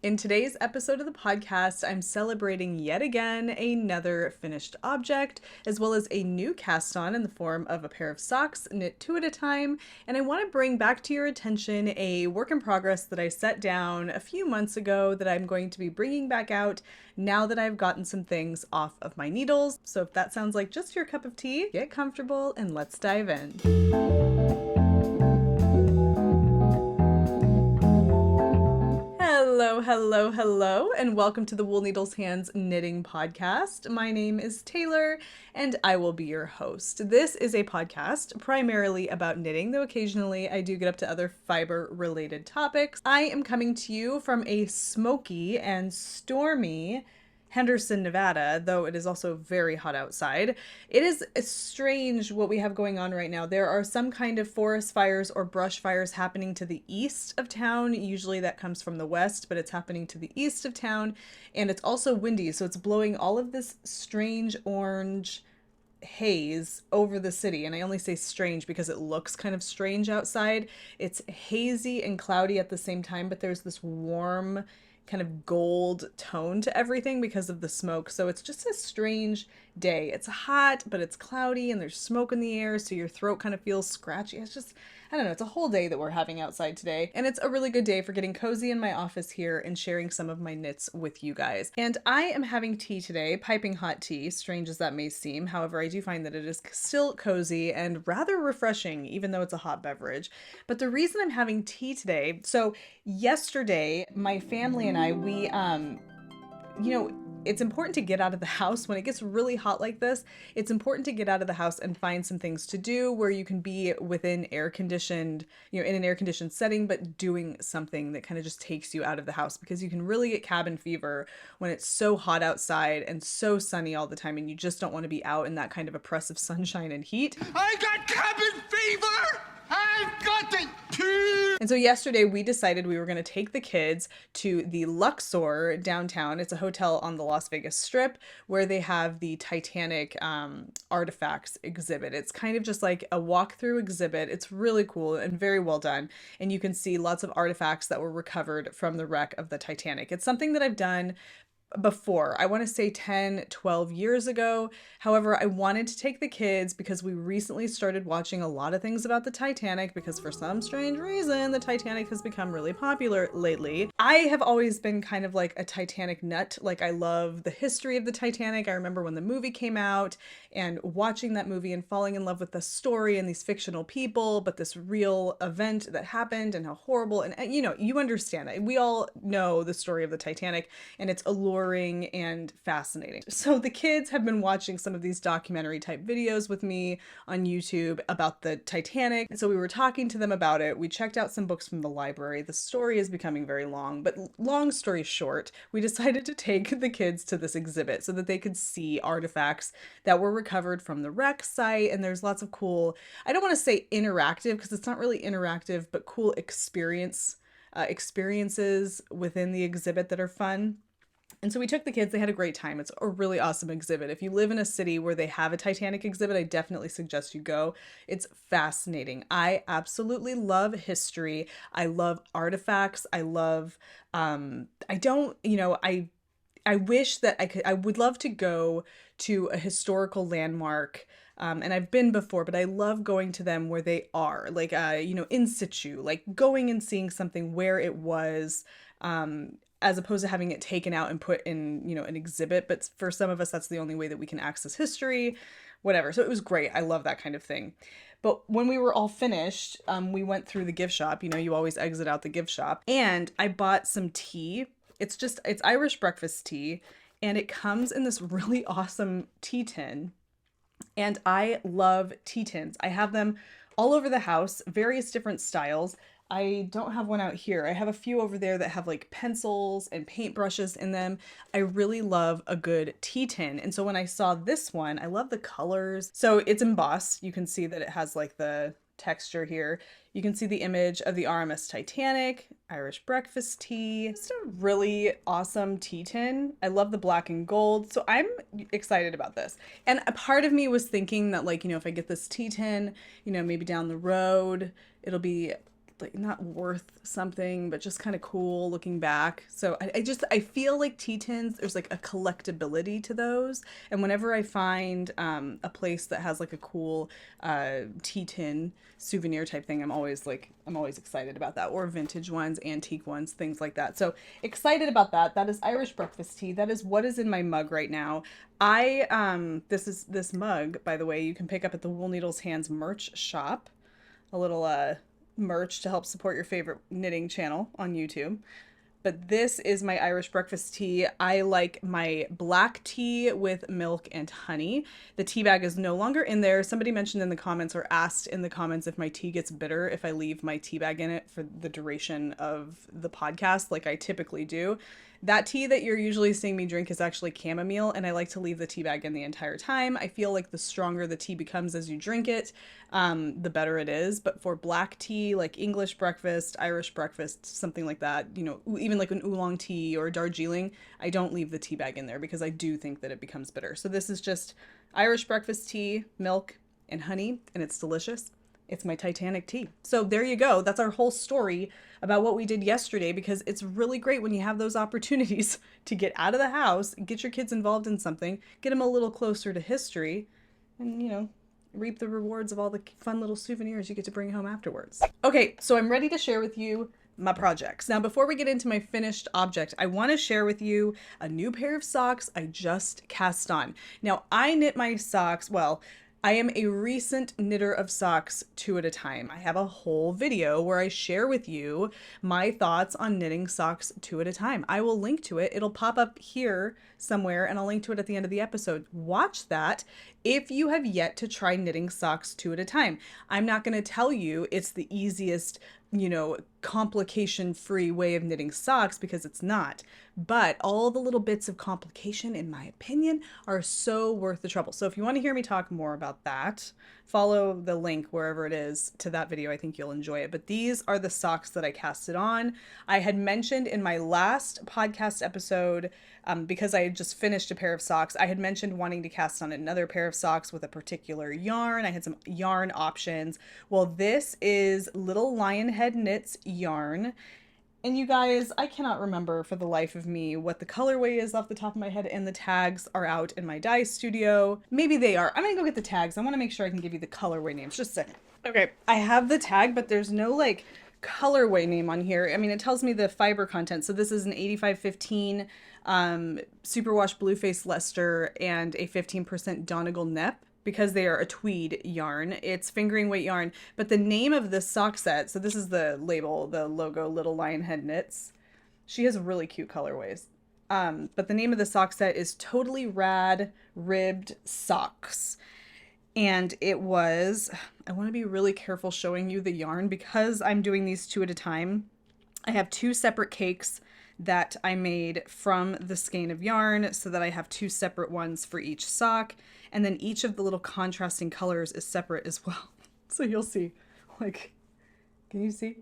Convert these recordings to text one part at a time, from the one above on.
In today's episode of the podcast, I'm celebrating yet again another finished object, as well as a new cast on in the form of a pair of socks knit two at a time. And I want to bring back to your attention a work in progress that I set down a few months ago that I'm going to be bringing back out now that I've gotten some things off of my needles. So if that sounds like just your cup of tea, get comfortable and let's dive in. Hello, and welcome to the Wool Needles Hands Knitting Podcast. My name is Taylor, and I will be your host. This is a podcast primarily about knitting, though occasionally I do get up to other fiber-related topics. I am coming to you from a smoky and stormy Henderson, Nevada, though it is also very hot outside. It is strange what we have going on right now. There are some kind of forest fires or brush fires happening to the east of town. Usually that comes from the west, but it's happening to the east of town. And it's also windy, so it's blowing all of this strange orange haze over the city. And I only say strange because it looks kind of strange outside. It's hazy and cloudy at the same time, but there's this warm kind of gold tone to everything because of the smoke. So it's just a strange day. It's hot, but it's cloudy and there's smoke in the air, so your throat kind of feels scratchy. It's just, I don't know, it's a whole day that we're having outside today. And it's a really good day for getting cozy in my office here and sharing some of my knits with you guys. And I am having tea today, piping hot tea, strange as that may seem. However, I do find that it is still cozy and rather refreshing, even though it's a hot beverage. But the reason I'm having tea today, so yesterday, my family and I, it's important to get out of the house when it gets really hot like this. It's important to get out of the house and find some things to do where you can be within in an air conditioned setting, but doing something that kind of just takes you out of the house, because you can really get cabin fever when it's so hot outside and so sunny all the time and you just don't want to be out in that kind of oppressive sunshine and heat. I got cabin fever! I've got it too! And so yesterday we decided we were going to take the kids to the Luxor downtown. It's a hotel on the Las Vegas Strip where they have the Titanic artifacts exhibit. It's kind of just like a walkthrough exhibit. It's really cool and very well done. And you can see lots of artifacts that were recovered from the wreck of the Titanic. It's something that I've done before. I want to say 10, 12 years ago. However, I wanted to take the kids because we recently started watching a lot of things about the Titanic, because for some strange reason, the Titanic has become really popular lately. I have always been kind of like a Titanic nut. Like, I love the history of the Titanic. I remember when the movie came out and watching that movie and falling in love with the story and these fictional people, but this real event that happened and how horrible. And you understand that. We all know the story of the Titanic, and it's alluring and fascinating. So the kids have been watching some of these documentary type videos with me on YouTube about the Titanic. So we were talking to them about it. We checked out some books from the library. The story is becoming very long, but long story short, we decided to take the kids to this exhibit so that they could see artifacts that were recovered from the wreck site. And there's lots of cool, I don't want to say interactive because it's not really interactive, but cool experiences within the exhibit that are fun. And so we took the kids. They had a great time. It's a really awesome exhibit. If you live in a city where they have a Titanic exhibit, I definitely suggest you go. It's fascinating. I absolutely love history. I love artifacts. I love, I wish that I would love to go to a historical landmark. And I've been before, but I love going to them where they are, like, in situ, like going and seeing something where it was, as opposed to having it taken out and put in, an exhibit. But for some of us, that's the only way that we can access history, whatever. So it was great. I love that kind of thing. But when we were all finished, we went through the gift shop. You always exit out the gift shop. And I bought some tea. It's Irish breakfast tea. And it comes in this really awesome tea tin. And I love tea tins. I have them all over the house, various different styles. I don't have one out here. I have a few over there that have like pencils and paintbrushes in them. I really love a good tea tin. And so when I saw this one, I love the colors. So it's embossed. You can see that it has like the texture here. You can see the image of the RMS Titanic, Irish breakfast tea. It's a really awesome tea tin. I love the black and gold. So I'm excited about this. And a part of me was thinking that, like, if I get this tea tin, maybe down the road, it'll be like not worth something, but just kind of cool looking back. So I feel like tea tins, there's like a collectability to those. And whenever I find a place that has like a cool tea tin souvenir type thing, I'm always excited about that. Or vintage ones, antique ones, things like that. So excited about that. That is Irish breakfast tea. That is what is in my mug right now. This mug, by the way, you can pick up at the Wool Needles Hands merch shop. A little merch to help support your favorite knitting channel on YouTube. But this is my Irish breakfast tea. I like my black tea with milk and honey. The tea bag is no longer in there. Somebody mentioned in the comments or asked in the comments if my tea gets bitter if I leave my tea bag in it for the duration of the podcast, like I typically do. That tea that you're usually seeing me drink is actually chamomile, and I like to leave the tea bag in the entire time. I feel like the stronger the tea becomes as you drink it, the better it is. But for black tea, like English breakfast, Irish breakfast, something like that, you know, even like an oolong tea or Darjeeling, I don't leave the tea bag in there because I do think that it becomes bitter. So this is just Irish breakfast tea, milk, and honey, and it's delicious. It's my Titanic tea. So there you go. That's our whole story about what we did yesterday, because it's really great when you have those opportunities to get out of the house, get your kids involved in something, get them a little closer to history, and, you know, reap the rewards of all the fun little souvenirs you get to bring home afterwards. Okay, so I'm ready to share with you my projects. Now, before we get into my finished object, I want to share with you a new pair of socks I just cast on. Now, I knit my socks, well, I am a recent knitter of socks 2 at a time. I have a whole video where I share with you my thoughts on knitting socks 2 at a time. I will link to it. It'll pop up here somewhere, and I'll link to it at the end of the episode. Watch that if you have yet to try knitting socks 2 at a time. I'm not going to tell you it's the easiest, you know, complication-free way of knitting socks, because it's not. But all the little bits of complication, in my opinion, are so worth the trouble. So if you want to hear me talk more about that, follow the link wherever it is to that video. I think you'll enjoy it. But these are the socks that I casted on. I had mentioned in my last podcast episode, because I had just finished a pair of socks, I had mentioned wanting to cast on another pair of socks with a particular yarn. I had some yarn options. Well, this is Little Lionhead Knits yarn. And you guys, I cannot remember for the life of me what the colorway is off the top of my head, and the tags are out in my dye studio. Maybe they are. I'm gonna go get the tags. I want to make sure I can give you the colorway names. Just a second. Okay, I have the tag, but there's no like colorway name on here. I mean, it tells me the fiber content. So this is an 8515 superwash blueface Leicester and a 15% Donegal Nep, because they are a tweed yarn. It's fingering weight yarn, but the name of this sock set, so this is the label, the logo, Little Lionhead Knits. She has really cute colorways. But the name of the sock set is Totally Rad Ribbed Socks. And it was, I want to be really careful showing you the yarn because I'm doing these 2 at a time. I have 2 separate cakes that I made from the skein of yarn so that I have 2 separate ones for each sock. And then each of the little contrasting colors is separate as well. So you'll see, like, can you see?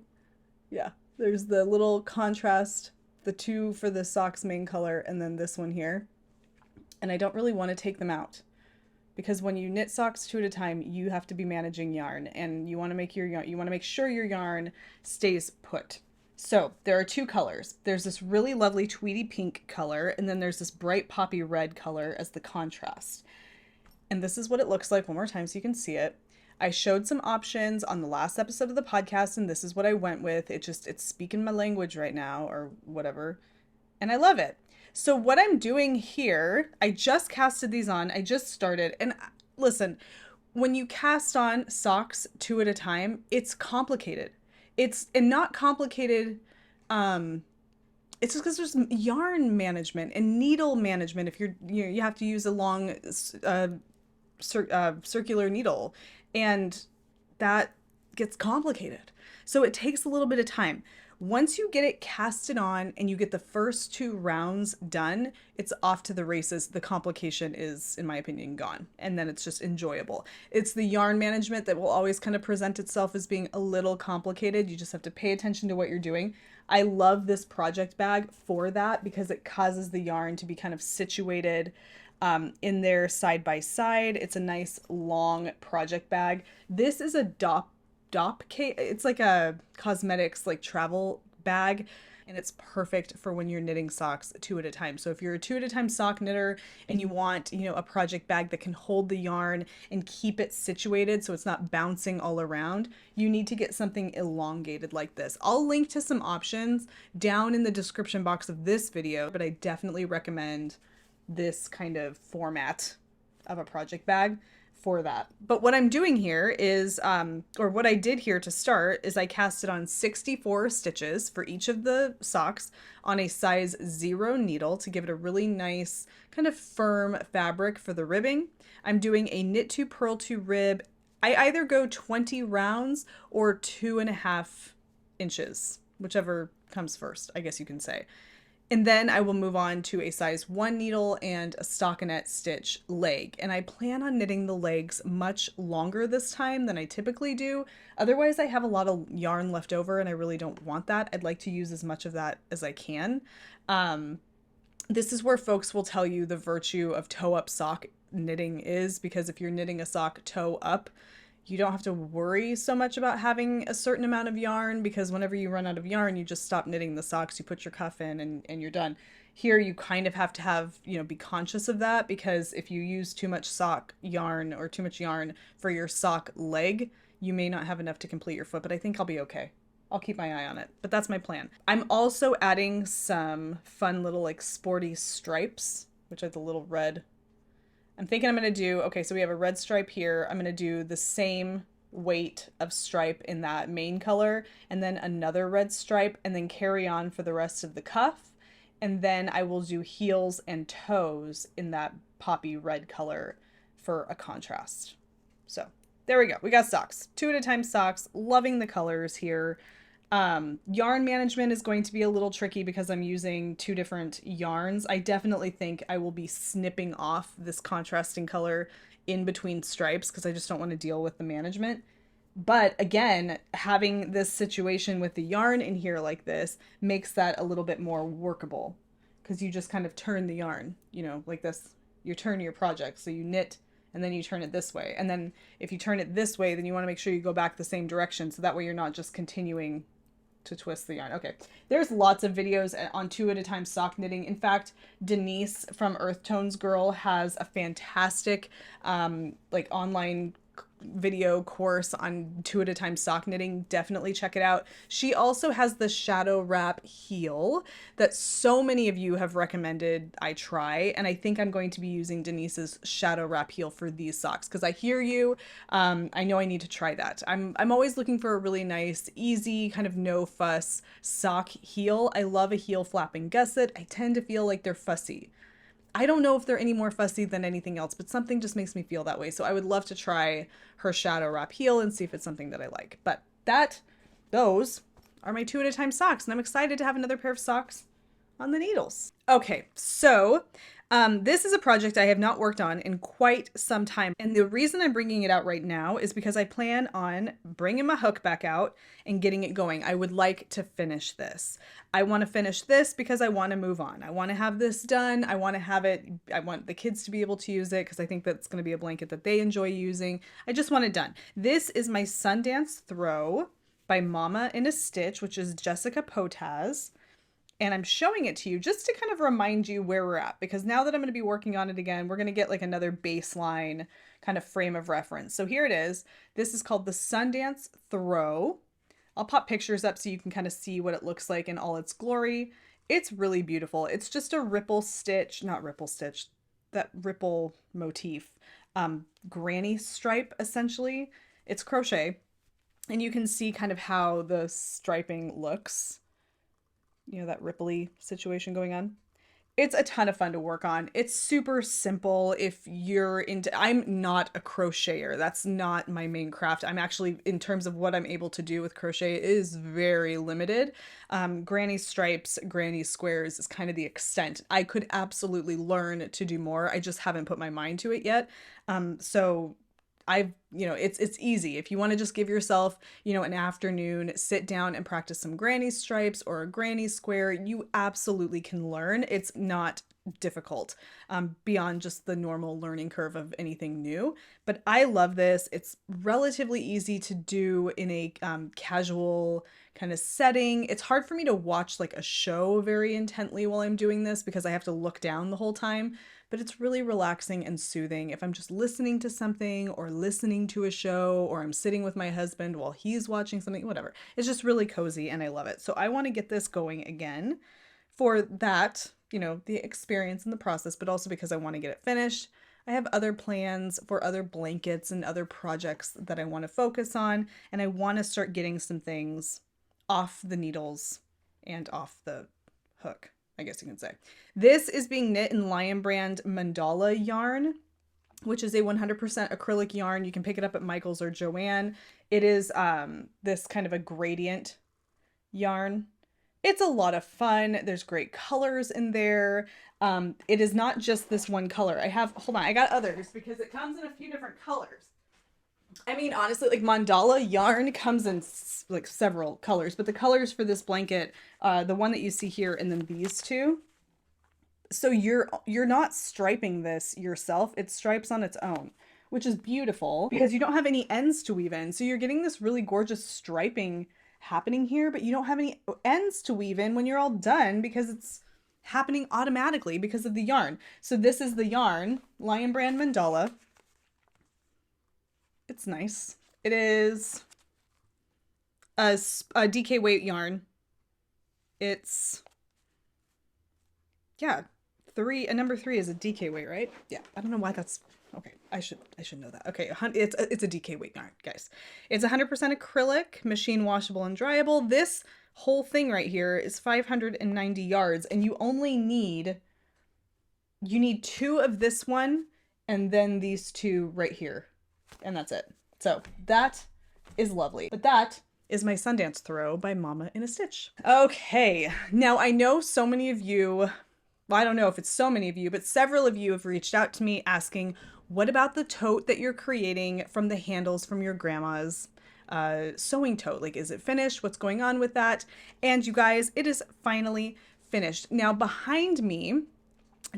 Yeah, there's the little contrast, the 2 for the sock's main color, and then this one here. And I don't really want to take them out, because when you knit socks 2 at a time, you have to be managing yarn, and you want to make your yarn, you want to make sure your yarn stays put. So there are 2 colors. There's this really lovely tweedy pink color, and then there's this bright poppy red color as the contrast. And this is what it looks like one more time so you can see it. I showed some options on the last episode of the podcast, and this is what I went with. It's speaking my language right now, or whatever. And I love it. So what I'm doing here, I just casted these on. I just started. And listen, when you cast on socks 2 at a time, it's complicated. It's not complicated. It's just because there's yarn management and needle management. If you have to use a long circular needle, and that gets complicated. So it takes a little bit of time. Once you get it casted on and you get the first 2 rounds done, it's off to the races. The complication is, in my opinion, gone. And then it's just enjoyable. It's the yarn management that will always kind of present itself as being a little complicated. You just have to pay attention to what you're doing. I love this project bag for that because it causes the yarn to be kind of situated in there side by side. It's a nice long project bag. This is a stop case. It's like a cosmetics like travel bag, and it's perfect for when you're knitting socks two at a time. So if you're a two at a time sock knitter and you want, a project bag that can hold the yarn and keep it situated so it's not bouncing all around, you need to get something elongated like this. I'll link to some options down in the description box of this video, but I definitely recommend this kind of format of a project bag for that. But what I'm doing here is, or what I did here to start is I casted on 64 stitches for each of the socks on a size 0 needle to give it a really nice kind of firm fabric for the ribbing. I'm doing a knit to purl to rib. I either go 20 rounds or 2.5 inches, whichever comes first, I guess you can say. And then I will move on to a size 1 needle and a stockinette stitch leg. And I plan on knitting the legs much longer this time than I typically do. Otherwise, I have a lot of yarn left over and I really don't want that. I'd like to use as much of that as I can. This is where folks will tell you the virtue of toe-up sock knitting is, because if you're knitting a sock toe up, you don't have to worry so much about having a certain amount of yarn, because whenever you run out of yarn, you just stop knitting the socks, you put your cuff in and you're done. Here, you kind of have to have, be conscious of that, because if you use too much sock yarn or too much yarn for your sock leg, you may not have enough to complete your foot, but I think I'll be okay. I'll keep my eye on it, but that's my plan. I'm also adding some fun little like sporty stripes, which are the little red. I'm thinking I'm going to do, okay, so we have a red stripe here. I'm going to do the same weight of stripe in that main color, and then another red stripe, and then carry on for the rest of the cuff. And then I will do heels and toes in that poppy red color for a contrast. So there we go. We got socks. 2 at a time socks. Loving the colors here. Yarn management is going to be a little tricky because I'm using 2 different yarns. I definitely think I will be snipping off this contrasting color in between stripes because I just don't want to deal with the management. But again, having this situation with the yarn in here like this makes that a little bit more workable, because you just kind of turn the yarn, like this. You turn your project. So you knit and then you turn it this way. And then if you turn it this way, then you want to make sure you go back the same direction. So that way you're not just continuing to twist the yarn. Okay, there's lots of videos on 2 at a time sock knitting. In fact, Denise from Earth Tones Girl has a fantastic like online video course on 2 at a time sock knitting. Definitely check it out. She also has the shadow wrap heel that so many of you have recommended I try, and I think I'm going to be using Denise's shadow wrap heel for these socks because I hear you. I know I need to try that. I'm always looking for a really nice, easy, kind of no fuss sock heel. I love a heel flapping gusset. I tend to feel like they're fussy. I don't know if they're any more fussy than anything else, but something just makes me feel that way. So I would love to try her shadow wrap heel and see if it's something that I like. But those are my 2 at a time socks, and I'm excited to have another pair of socks on the needles. Okay, so this is a project I have not worked on in quite some time. And the reason I'm bringing it out right now is because I plan on bringing my hook back out and getting it going. I would like to finish this. I want to finish this because I want to move on. I want to have this done. I want to have it. I want the kids to be able to use it because I think that's going to be a blanket that they enjoy using. I just want it done. This is my Sundance Throw by Mama in a Stitch, which is Jessica Potaz. And I'm showing it to you just to kind of remind you where we're at, because now that I'm going to be working on it again, we're going to get like another baseline kind of frame of reference. So here it is. This is called the Sundance Throw. I'll pop pictures up so you can kind of see what it looks like in all its glory. It's really beautiful. It's just a ripple stitch, not ripple stitch, that ripple motif, granny stripe essentially. It's crochet, and you can see kind of how the striping looks. That ripply situation going on. It's a ton of fun to work on. It's super simple if you're into, I'm not a crocheter. That's not my main craft. I'm actually, in terms of what I'm able to do with crochet, it is very limited. Granny stripes, granny squares is kind of the extent. I could absolutely learn to do more. I just haven't put my mind to it yet. So I've you know, it's easy. If you want to just give yourself, you know, an afternoon, sit down and practice some granny stripes or a granny square, you absolutely can learn. It's not difficult beyond just the normal learning curve of anything new. But I love this. It's relatively easy to do in a casual kind of setting. It's hard for me to watch like a show very intently while I'm doing this because I have to look down the whole time. But it's really relaxing and soothing if I'm just listening to something or listening to a show, or I'm sitting with my husband while he's watching something, whatever. It's just really cozy and I love it. So I want to get this going again for that, you know, the experience and the process, but also because I want to get it finished. I have other plans for other blankets and other projects that I want to focus on, and I want to start getting some things off the needles and off the hook, I guess you can say. This is being knit in Lion Brand Mandala yarn, which is a 100% acrylic yarn. You can pick it up at Michael's or Joann. It is this kind of a gradient yarn. It's a lot of fun. There's great colors in there. It is not just this one color. Hold on, I got others because it comes in a few different colors. I mean, honestly, like Mandala yarn comes in like several colors, but the colors for this blanket, the one that you see here and then these two. So you're not striping this yourself. It stripes on its own, which is beautiful because you don't have any ends to weave in. So you're getting this really gorgeous striping happening here, but you don't have any ends to weave in when you're all done because it's happening automatically because of the yarn. So this is the yarn, Lion Brand Mandala. It's nice. It is a DK weight yarn. It's, yeah, number 3 is a DK weight, right? Yeah, I don't know why that's, okay, I should know that. Okay, it's a DK weight yarn, guys. It's 100% acrylic, machine washable and dryable. This whole thing right here is 590 yards, and you need 2 of this one and then these 2 right here. And that's it. So that is lovely. But that is my Sundance Throw by Mama in a Stitch. Okay, now I know so many of you, well, I don't know if it's so many of you, but several of you have reached out to me asking, what about the tote that you're creating from the handles from your grandma's sewing tote? Like, is it finished? What's going on with that? And you guys, it is finally finished. Now behind me,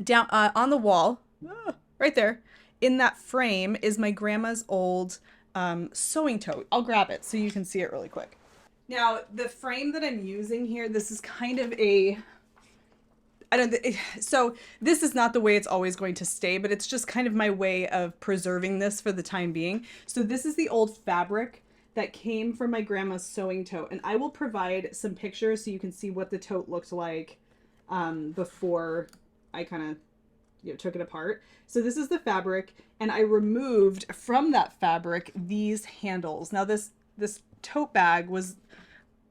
down on the wall, right there, in that frame is my grandma's old sewing tote. I'll grab it so you can see it really quick. Now, the frame that I'm using here, this is kind of so this is not the way it's always going to stay, but it's just kind of my way of preserving this for the time being. So this is the old fabric that came from my grandma's sewing tote, and I will provide some pictures so you can see what the tote looked like before I kind of took it apart. So this is the fabric, and I removed from that fabric these handles. Now this tote bag was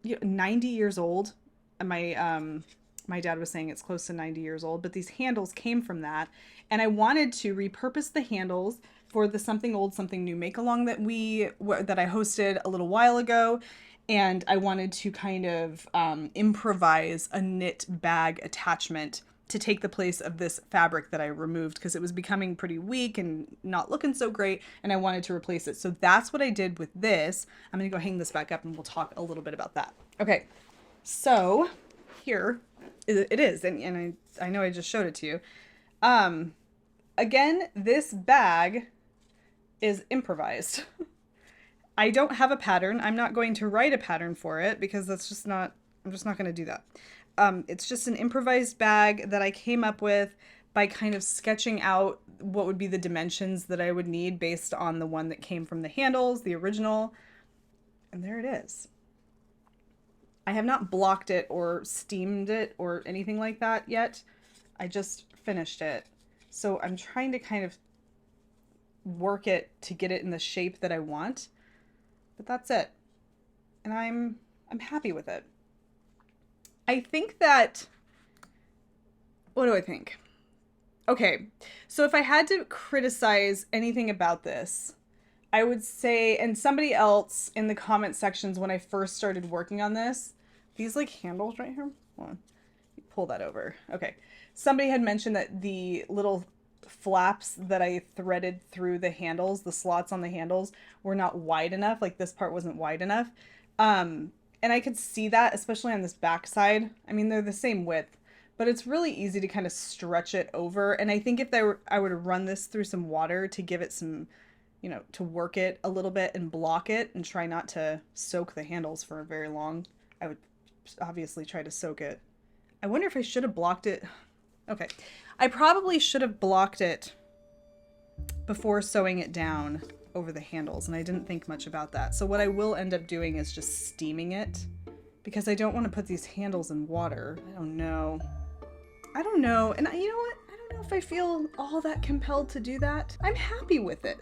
90 years old, and my dad was saying it's close to 90 years old, but these handles came from that, and I wanted to repurpose the handles for the Something Old Something New make along that I hosted a little while ago. And I wanted to kind of improvise a knit bag attachment to take the place of this fabric that I removed because it was becoming pretty weak and not looking so great, and I wanted to replace it. So that's what I did with this. I'm gonna go hang this back up and we'll talk a little bit about that. Okay, so here it is, and I know I just showed it to you. Again, this bag is improvised. I don't have a pattern. I'm not going to write a pattern for it because I'm just not going to do that. It's just an improvised bag that I came up with by kind of sketching out what would be the dimensions that I would need based on the one that came from the handles, the original. And there it is. I have not blocked it or steamed it or anything like that yet. I just finished it. So I'm trying to kind of work it to get it in the shape that I want. But that's it. And I'm happy with it. I think that, what do I think? Okay, so if I had to criticize anything about this, I would say, and somebody else in the comment sections when I first started working on this, these like handles right here, hold on, pull that over. Okay, somebody had mentioned that the little flaps that I threaded through the handles, the slots on the handles, were not wide enough. Like this part wasn't wide enough. And I could see that, especially on this back side. I mean, they're the same width, but it's really easy to kind of stretch it over. And I think if I were to run this through some water to give it some, you know, to work it a little bit and block it and try not to soak the handles for very long, I would obviously try to soak it. I wonder if I should have blocked it. Okay. I probably should have blocked it before sewing it down over the handles, and I didn't think much about that. So what I will end up doing is just steaming it, because I don't want to put these handles in water. I don't know. And you know what? I don't know if I feel all that compelled to do that. I'm happy with it.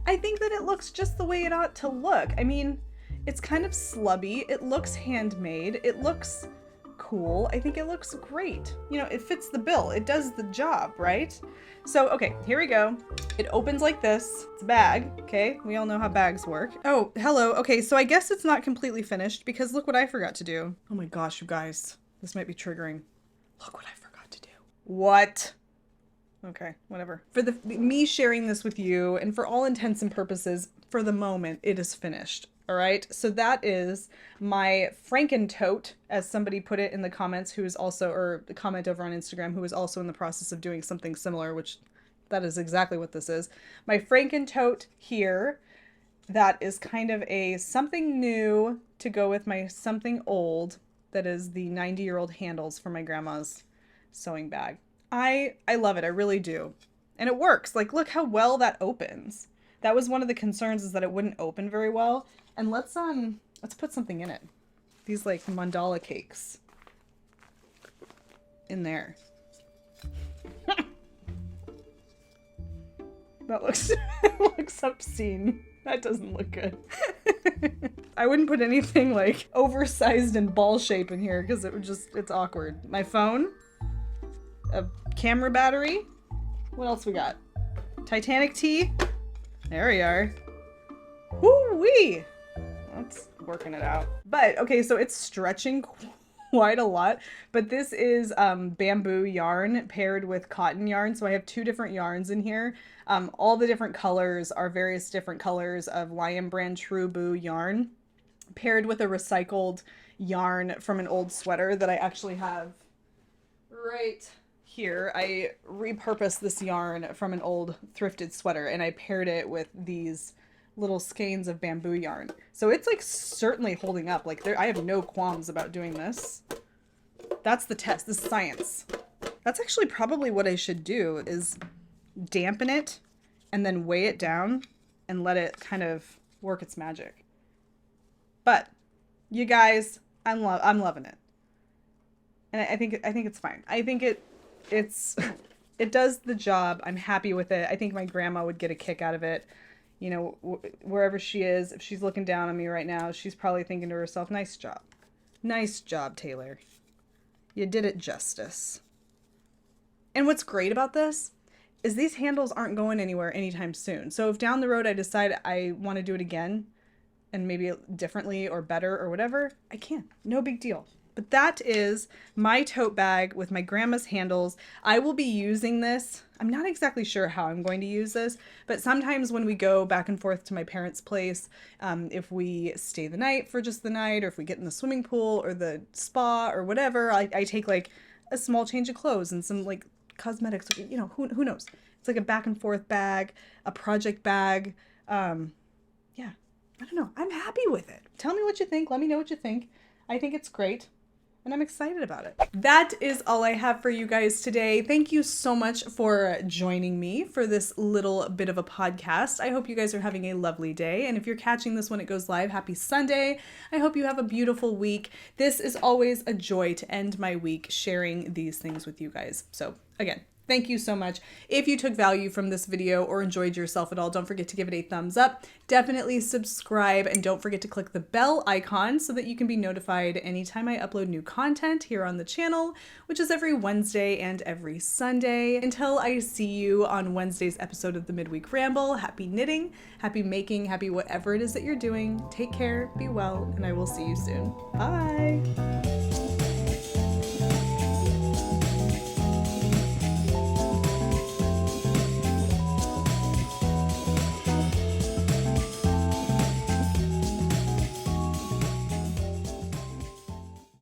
I think that it looks just the way it ought to look. I mean, it's kind of slubby. It looks handmade. It looks cool. I think it looks great. You know, it fits the bill. It does the job, right? So, okay, here we go. It opens like this. It's a bag, okay? We all know how bags work. Oh, hello. Okay, so I guess it's not completely finished because look what I forgot to do. Oh my gosh, you guys. This might be triggering. Look what I forgot to do. What? Okay, whatever. For me sharing this with you, and for all intents and purposes, for the moment, it is finished. All right, so that is my Franken-tote, as somebody put it in the comments, who is also, or the comment over on Instagram, who is also in the process of doing something similar, which that is exactly what this is. My Franken-tote here, that is kind of a something new to go with my something old, that is the 90-year-old handles for my grandma's sewing bag. I love it, I really do. And it works. Like, look how well that opens. That was one of the concerns, is that it wouldn't open very well. And let's put something in it. These like mandala cakes in there. That looks looks obscene. That doesn't look good. I wouldn't put anything like oversized and ball shape in here because it's awkward. My phone, a camera battery. What else we got? Titanic tea. There we are. Woo-wee! That's working it out. But, okay, so it's stretching quite a lot. But this is bamboo yarn paired with cotton yarn. So I have two different yarns in here. All the different colors are various different colors of Lion Brand True Boo yarn paired with a recycled yarn from an old sweater that I actually have right here. I repurposed this yarn from an old thrifted sweater and I paired it with these little skeins of bamboo yarn. So it's like certainly holding up. Like I have no qualms about doing this. That's the test. This is science. That's actually probably what I should do, is dampen it and then weigh it down and let it kind of work its magic. But you guys, I'm loving it. And I think it's fine. I think it does the job. I'm happy with it. I think my grandma would get a kick out of it. You know, wherever she is, if she's looking down on me right now, she's probably thinking to herself, nice job. Nice job, Taylor. You did it justice. And what's great about this is these handles aren't going anywhere anytime soon. So if down the road I decide I want to do it again and maybe differently or better or whatever, I can. No big deal. But that is my tote bag with my grandma's handles. I will be using this. I'm not exactly sure how I'm going to use this, but sometimes when we go back and forth to my parents' place, if we stay the night for just the night, or if we get in the swimming pool or the spa or whatever, I take like a small change of clothes and some like cosmetics, you know, who knows? It's like a back and forth bag, a project bag. Yeah, I don't know. I'm happy with it. Tell me what you think. Let me know what you think. I think it's great. And I'm excited about it. That is all I have for you guys today. Thank you so much for joining me for this little bit of a podcast. I hope you guys are having a lovely day. And if you're catching this when it goes live, happy Sunday. I hope you have a beautiful week. This is always a joy to end my week sharing these things with you guys. So again, thank you so much. If you took value from this video or enjoyed yourself at all, don't forget to give it a thumbs up. Definitely subscribe and don't forget to click the bell icon so that you can be notified anytime I upload new content here on the channel, which is every Wednesday and every Sunday. Until I see you on Wednesday's episode of the Midweek Ramble, happy knitting, happy making, happy whatever it is that you're doing. Take care, be well, and I will see you soon. Bye.